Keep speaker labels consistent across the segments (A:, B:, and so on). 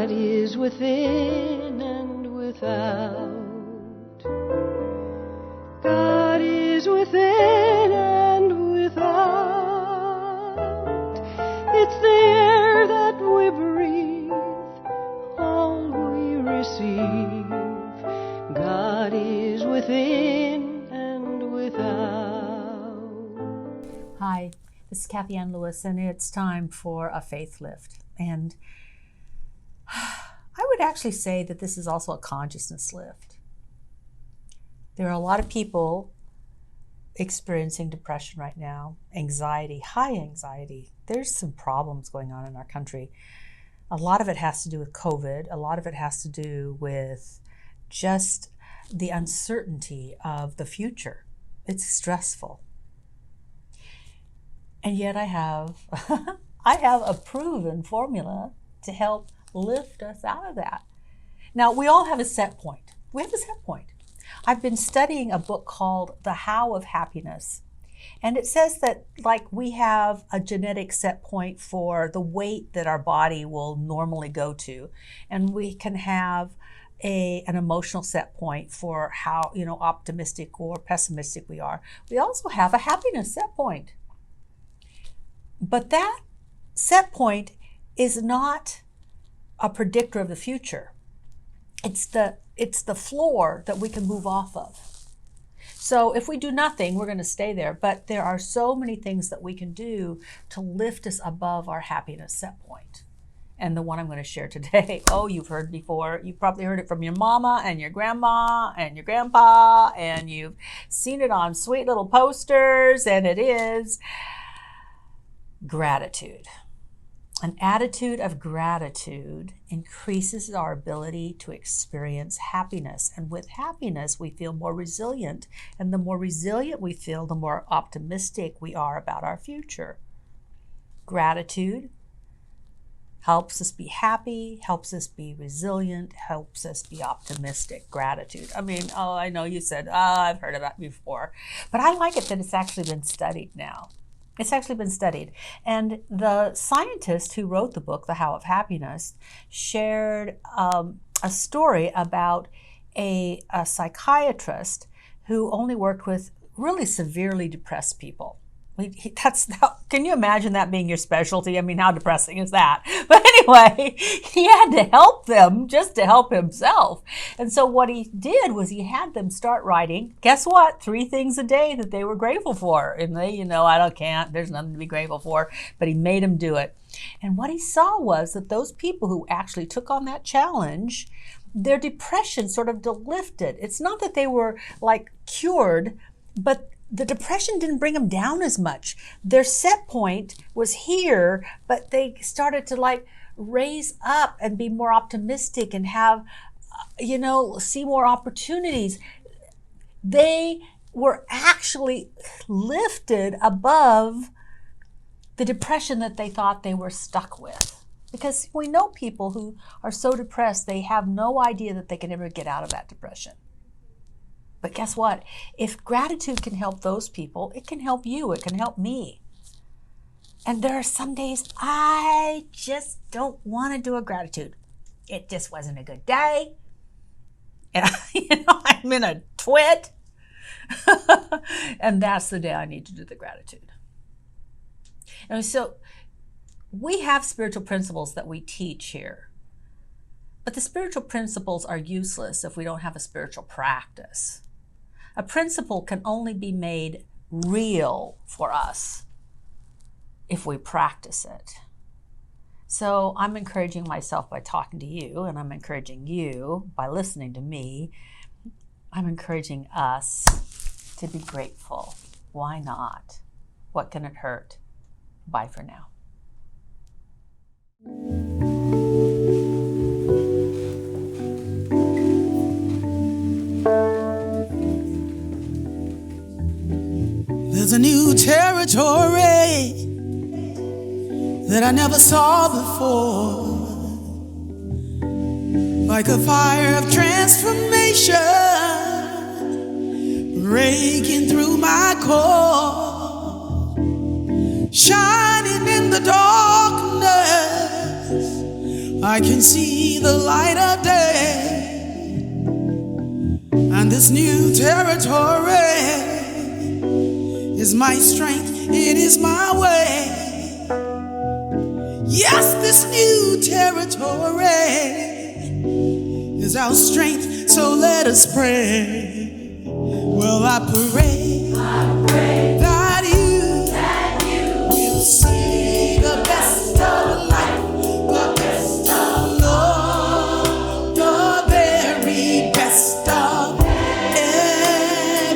A: God is within and without. God is within and without. It's the air that we breathe, all we receive. God is within and without.
B: Hi, this is Kathianne Lewis, and it's time for a faith lift. And I would actually say that this is also a consciousness lift. There are a lot of people experiencing depression right now, anxiety, high anxiety. There's some problems going on in our country. A lot of it has to do with COVID. A lot of it has to do with just the uncertainty of the future. It's stressful. And yet I have a proven formula to help lift us out of that. Now, we all have a set point. We have a set point. I've been studying a book called The How of Happiness. And it says that we have a genetic set point for the weight that our body will normally go to. And we can have an emotional set point for how, optimistic or pessimistic we are. We also have a happiness set point. But that set point is not a predictor of the future. It's the floor that we can move off of. So if we do nothing, we're going to stay there. But there are so many things that we can do to lift us above our happiness set point. And the one I'm going to share today, you've heard before. You've probably heard it from your mama and your grandma and your grandpa, and you've seen it on sweet little posters, and it is gratitude. An attitude of gratitude increases our ability to experience happiness. And with happiness, we feel more resilient. And the more resilient we feel, the more optimistic we are about our future. Gratitude helps us be happy, helps us be resilient, helps us be optimistic. Gratitude. I know you said, I've heard of that before. But I like it that it's actually been studied now. It's actually been studied. And the scientist who wrote the book, The How of Happiness, shared a story about a psychiatrist who only worked with really severely depressed people. Can you imagine that being your specialty? How depressing is that? But anyway, he had to help them just to help himself. And so what he did was he had them start writing, guess what? 3 things a day that they were grateful for. And they, there's nothing to be grateful for, but he made them do it. And what he saw was that those people who actually took on that challenge, their depression sort of lifted. It's not that they were cured, but the depression didn't bring them down as much. Their set point was here, but they started to raise up and be more optimistic and have, see more opportunities. They were actually lifted above the depression that they thought they were stuck with. Because we know people who are so depressed, they have no idea that they can ever get out of that depression. But guess what? If gratitude can help those people, it can help you. It can help me. And there are some days I just don't want to do a gratitude. It just wasn't a good day. And I'm in a twit. And that's the day I need to do the gratitude. And so we have spiritual principles that we teach here. But the spiritual principles are useless if we don't have a spiritual practice. A principle can only be made real for us if we practice it. So I'm encouraging myself by talking to you, and I'm encouraging you by listening to me. I'm encouraging us to be grateful. Why not? What can it hurt? Bye for now.
C: There's a new territory that I never saw before, like a fire of transformation breaking through my core, shining in the darkness I can see the light of day, and this new territory is my strength, it is my way. Yes, this new territory is our strength, so let us pray. Well, I pray that you will see the best of life, the best of love, the very best of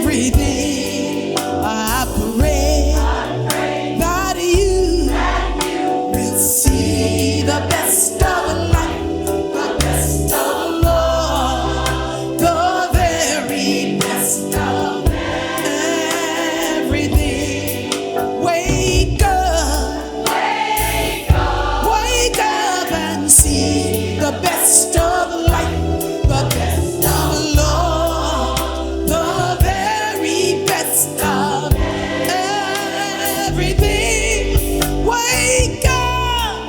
C: everything. I pray that you will see the best of life, the best of love, the very best of everything. Wake up, wake up and see the best of life, the best of love, the very best of everything. Wake up,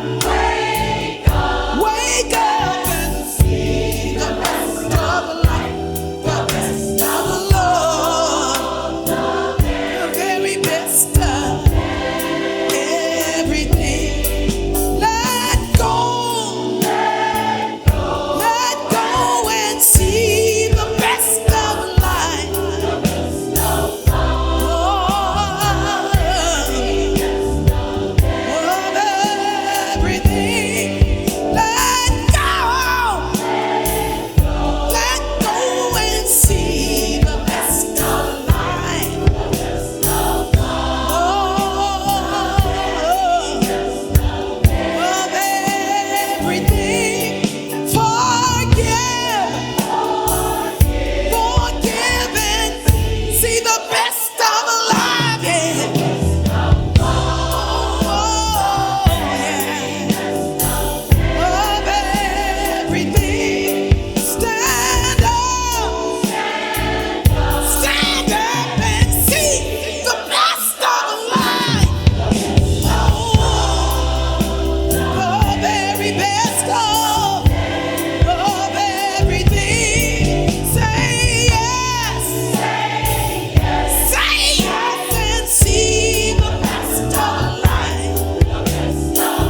C: wake up and see the best of life, the best of love, the very best of everything. Let go and see the best of life, of everything. Let go and see the best of life, of everything. Forgive and see the best of life. Yeah. Of everything. Stand up and see the best of life. The very best of everything. Say yes and see the best of life, of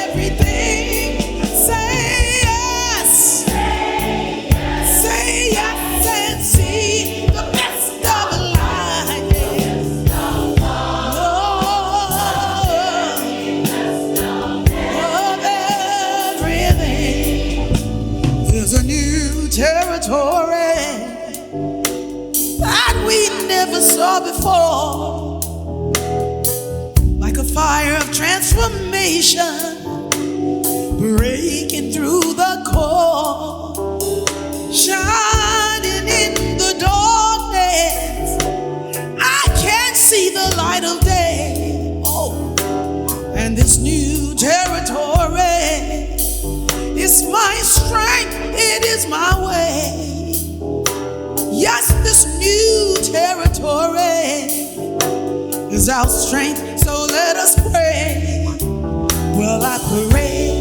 C: everything. Say yes and see the best of life, of everything. There's a new territory that we never saw before, like a fire of transformation breaking through the core, shining in the darkness. I can't see the light of day. Oh, and this new territory is my strength, it is my way. Yes, this new territory is our strength, so let us pray. Well, I pray